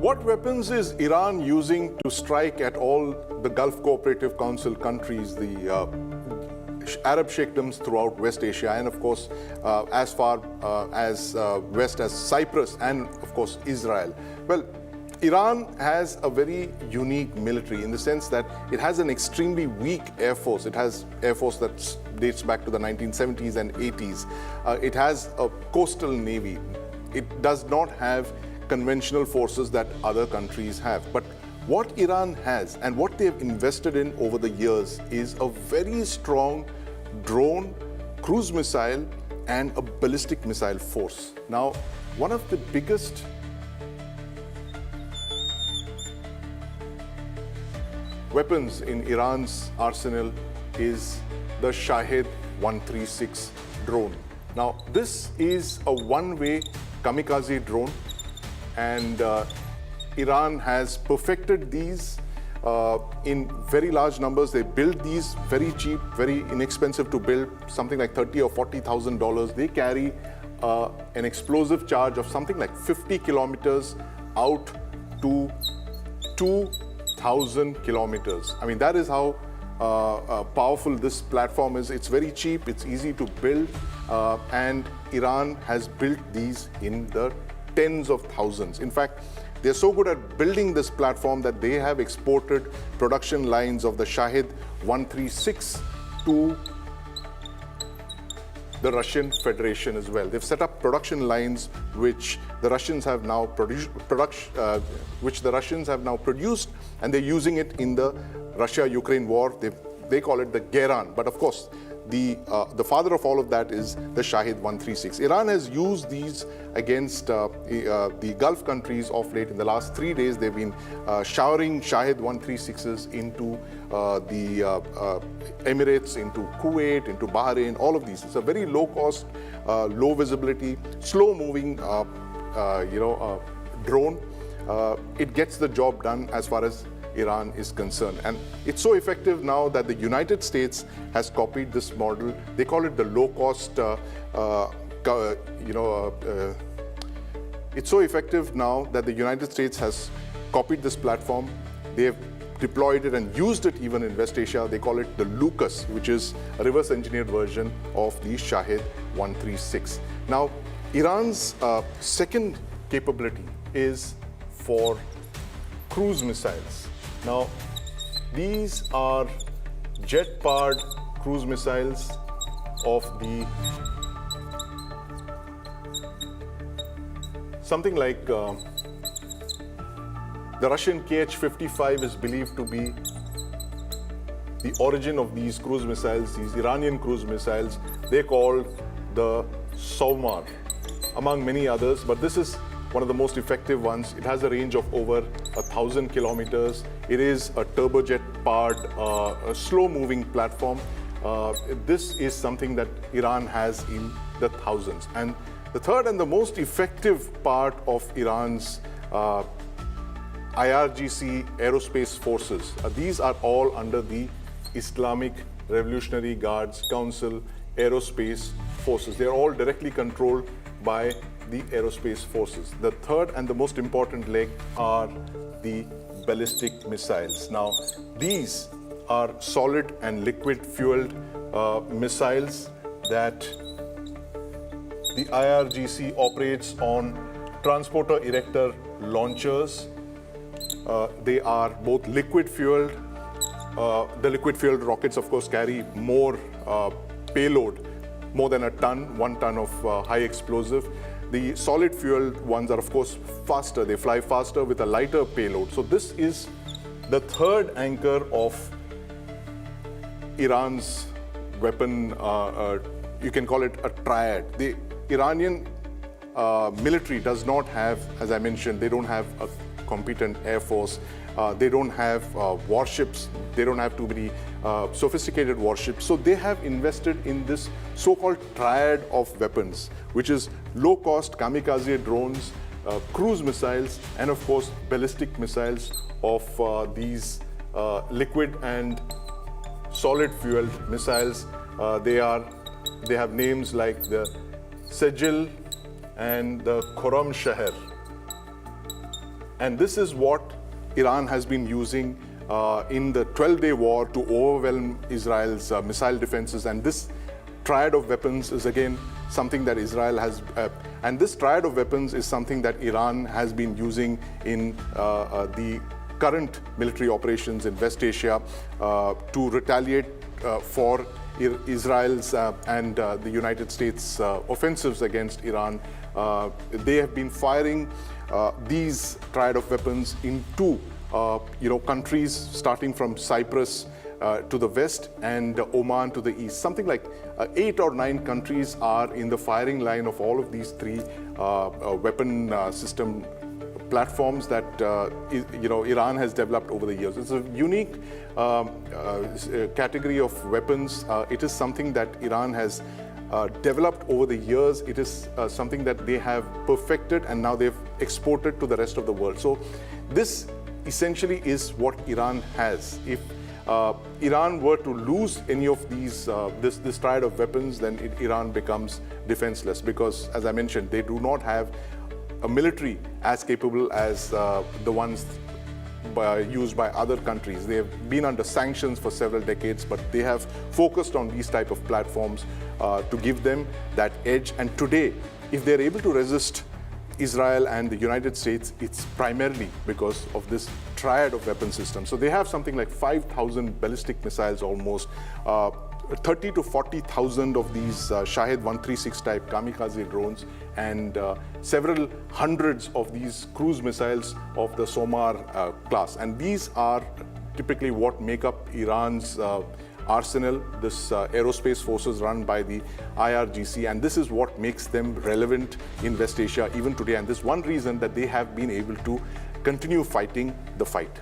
what weapons is Iran using to strike at all the Gulf Cooperative Council countries, the Arab sheikdoms throughout West Asia, and of course as far as west as Cyprus and of course Israel? Well, Iran has a very unique military in the sense that it has an extremely weak air force. It has air force that dates back to the 1970s and 80s. It has a coastal navy. It does not have conventional forces that other countries have. But what Iran has and what they have invested in over the years is a very strong drone, cruise missile, and a ballistic missile force. Now, one of the biggest weapons in Iran's arsenal is the Shahed 136 drone. Now, this is a one-way kamikaze drone, and Iran has perfected these in very large numbers. They build these very cheap, very inexpensive to build, something like $30,000 or $40,000. They carry an explosive charge of something like 50 kilometers out to 2,000 kilometers. I mean, that is how powerful this platform is. It's very cheap, it's easy to build, and Iran has built these in the tens of thousands. In fact, they're so good at building this platform that they have exported production lines of the Shahed 136 to the Russian Federation as well. They've set up production lines which the Russians have now produced, and they're using it in the Russia-Ukraine war. They call it the Geran, but of course, the father of all of that is the Shahed 136. Iran has used these against the Gulf countries of late. In the last 3 days, they've been showering Shahed 136s into the Emirates, into Kuwait, into Bahrain, all of these. It's a very low-cost, low-visibility, slow-moving, drone. It gets the job done as far as Iran is concerned, and it's so effective now that the United States has copied this model. They call it the low-cost. It's so effective now that the United States has copied this platform. They have deployed it and used it even in West Asia. They call it the Lucas, which is a reverse-engineered version of the Shahed 136. Now, Iran's second capability is for cruise missiles. Now, these are jet-powered cruise missiles of the something like the Russian Kh-55 is believed to be the origin of these cruise missiles, these Iranian cruise missiles. They're called the Saumar, among many others, but this is one of the most effective ones. It has a range of over 1,000 kilometers. It is a turbojet-powered, slow-moving platform. This is something that Iran has in the thousands. And the third and the most effective part of Iran's IRGC aerospace forces, these are all under the Islamic Revolutionary Guards Council aerospace forces. They're all directly controlled by the aerospace forces. The third and the most important leg are the ballistic missiles. Now, these are solid and liquid fueled missiles that the IRGC operates on transporter erector launchers. They are both liquid fueled. The liquid fueled rockets, of course, carry more payload, more than a ton, 1 ton of high explosive. The solid fueled ones are, of course, faster. They fly faster with a lighter payload. So this is the third anchor of Iran's weapon. You can call it a triad. The Iranian military does not have, as I mentioned, they don't have a competent air force. They don't have warships. They don't have too many sophisticated warships. So they have invested in this so-called triad of weapons, which is low-cost kamikaze drones, cruise missiles, and of course ballistic missiles of these liquid and solid fueled missiles. They have names like the Sejil and the Khurramshahr. And this is what Iran has been using in the 12-day war to overwhelm Israel's missile defenses. And this triad of weapons is again something that Israel has, and this triad of weapons is something that Iran has been using in the current military operations in West Asia to retaliate for Israel's and the United States offensives against Iran. They have been firing these triad of weapons into countries starting from Cyprus to the west and Oman to the east. Something like 8 or 9 countries are in the firing line of all of these 3 weapon system platforms that Iran has developed over the years. It's a unique category of weapons. It is something that Iran has developed over the years. It is something that they have perfected and now they've exported to the rest of the world. So this essentially is what Iran has. If Iran were to lose any of these, this triad of weapons, then Iran becomes defenseless, because, as I mentioned, they do not have a military as capable as the ones used by other countries. They have been under sanctions for several decades, but they have focused on these type of platforms to give them that edge. And today, if they're able to resist Israel and the United States, it's primarily because of this triad of weapon systems. So they have something like 5,000 ballistic missiles almost, 30 to 40,000 of these Shahed 136 type Kamikaze drones, and several hundreds of these cruise missiles of the Saumar class. And these are typically what make up Iran's arsenal, this aerospace forces run by the IRGC, and this is what makes them relevant in West Asia even today, and this is one reason that they have been able to continue fighting the fight.